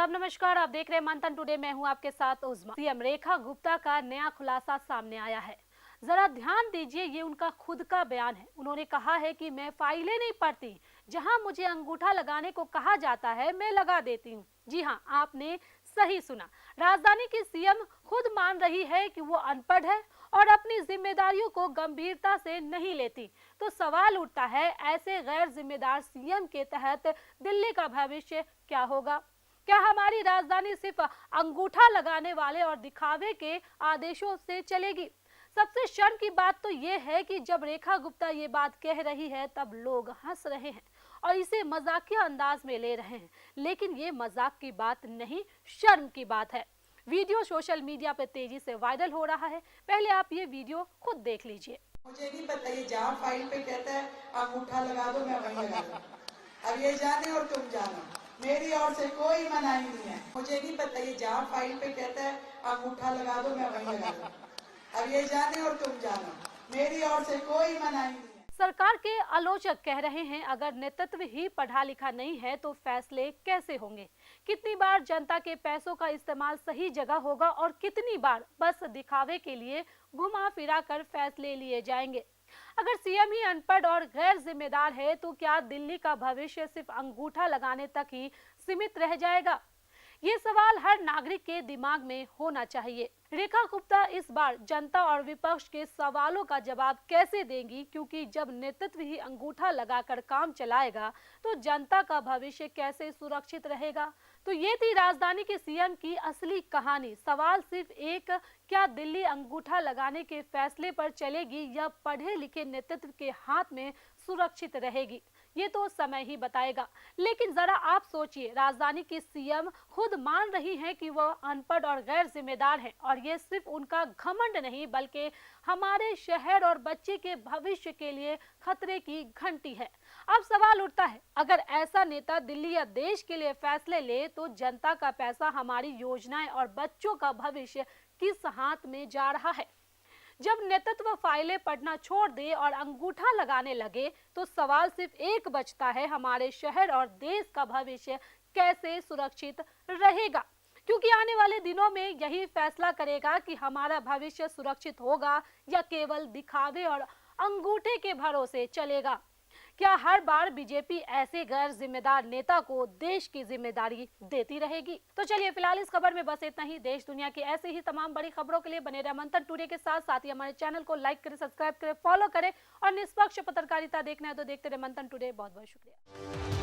आदाब नमस्कार, आप देख रहे हैं मंथन टुडे। मैं हूं आपके साथ उज़मा। सीएम रेखा गुप्ता का नया खुलासा सामने आया है। जरा ध्यान दीजिए, ये उनका खुद का बयान है। उन्होंने कहा है कि मैं फाइलें नहीं पढ़ती, जहां मुझे अंगूठा लगाने को कहा जाता है मैं लगा देती हूं। जी हां, आपने सही सुना। राजधानी की सीएम खुद मान रही है कि वो अनपढ़ है और अपनी जिम्मेदारियों को गंभीरता से नहीं लेती। तो सवाल उठता है, ऐसे गैर जिम्मेदार सीएम के तहत दिल्ली का भविष्य क्या होगा? क्या हमारी राजधानी सिर्फ अंगूठा लगाने वाले और दिखावे के आदेशों से चलेगी? सबसे शर्म की बात तो यह है कि जब रेखा गुप्ता ये बात कह रही है तब लोग हंस रहे हैं और इसे मजाकिया अंदाज में ले रहे हैं, लेकिन ये मजाक की बात नहीं, शर्म की बात है। वीडियो सोशल मीडिया पर तेजी से वायरल हो रहा है। पहले आप ये वीडियो खुद देख लीजिए। मुझे नहीं पता, ये जहाँ फाइल पे कहता है अंगूठा लगा दो, मैं वहीं लगा दूं। अब ये जाने और तुम जानो, मेरी ओर से कोई मनाही नहीं है। मुझे नहीं पता, ये जहाँ फाइल पे कहता है अंगूठा लगा दो, मैं वहीं लगा दूं। अब ये जाने और तुम जानो, मेरी ओर से कोई मनाही नहीं है। सरकार के आलोचक कह रहे हैं, अगर नेतृत्व ही पढ़ा लिखा नहीं है तो फैसले कैसे होंगे? कितनी बार जनता के पैसों का इस्तेमाल सही जगह होगा और कितनी बार बस दिखावे के लिए घुमा फिरा कर फैसले लिए जाएंगे? अगर सीएम ही अनपढ़ और गैर जिम्मेदार है तो क्या दिल्ली का भविष्य सिर्फ अंगूठा लगाने तक ही सीमित रह जाएगा? ये सवाल हर नागरिक के दिमाग में होना चाहिए। रेखा गुप्ता इस बार जनता और विपक्ष के सवालों का जवाब कैसे देंगी, क्योंकि जब नेतृत्व ही अंगूठा लगाकर काम चलाएगा तो जनता का भविष्य कैसे सुरक्षित रहेगा? तो ये थी राजधानी के सीएम की असली कहानी। सवाल सिर्फ एक, क्या दिल्ली अंगूठा लगाने के फैसले पर चलेगी या पढ़े लिखे नेतृत्व के हाथ में सुरक्षित रहेगी? ये तो समय ही बताएगा। लेकिन जरा आप सोचिए, राजधानी की सीएम खुद मान रही हैं कि वह अनपढ़ और गैर जिम्मेदार हैं और ये सिर्फ उनका घमंड नहीं बल्कि हमारे शहर और बच्चे के भविष्य के लिए खतरे की घंटी है। अब सवाल उठता है, अगर ऐसा नेता दिल्ली या देश के लिए फैसले ले तो जनता का पैसा, हमारी योजनाएं और बच्चों का भविष्य किस हाथ में जा रहा है? जब नेतृत्व फाइलें पढ़ना छोड़ दे और अंगूठा लगाने लगे तो सवाल सिर्फ एक बचता है, हमारे शहर और देश का भविष्य कैसे सुरक्षित रहेगा? क्योंकि आने वाले दिनों में यही फैसला करेगा कि हमारा भविष्य सुरक्षित होगा या केवल दिखावे और अंगूठे के भरोसे चलेगा। क्या हर बार बीजेपी ऐसे गैर जिम्मेदार नेता को देश की जिम्मेदारी देती रहेगी? तो चलिए, फिलहाल इस खबर में बस इतना ही। देश दुनिया की ऐसे ही तमाम बड़ी खबरों के लिए बने रहे मंथन टुडे के साथ। साथ ही हमारे चैनल को लाइक करें, सब्सक्राइब करें, फॉलो करें और निष्पक्ष पत्रकारिता देखना है तो देखते रहे मंथन टुडे। बहुत बहुत शुक्रिया।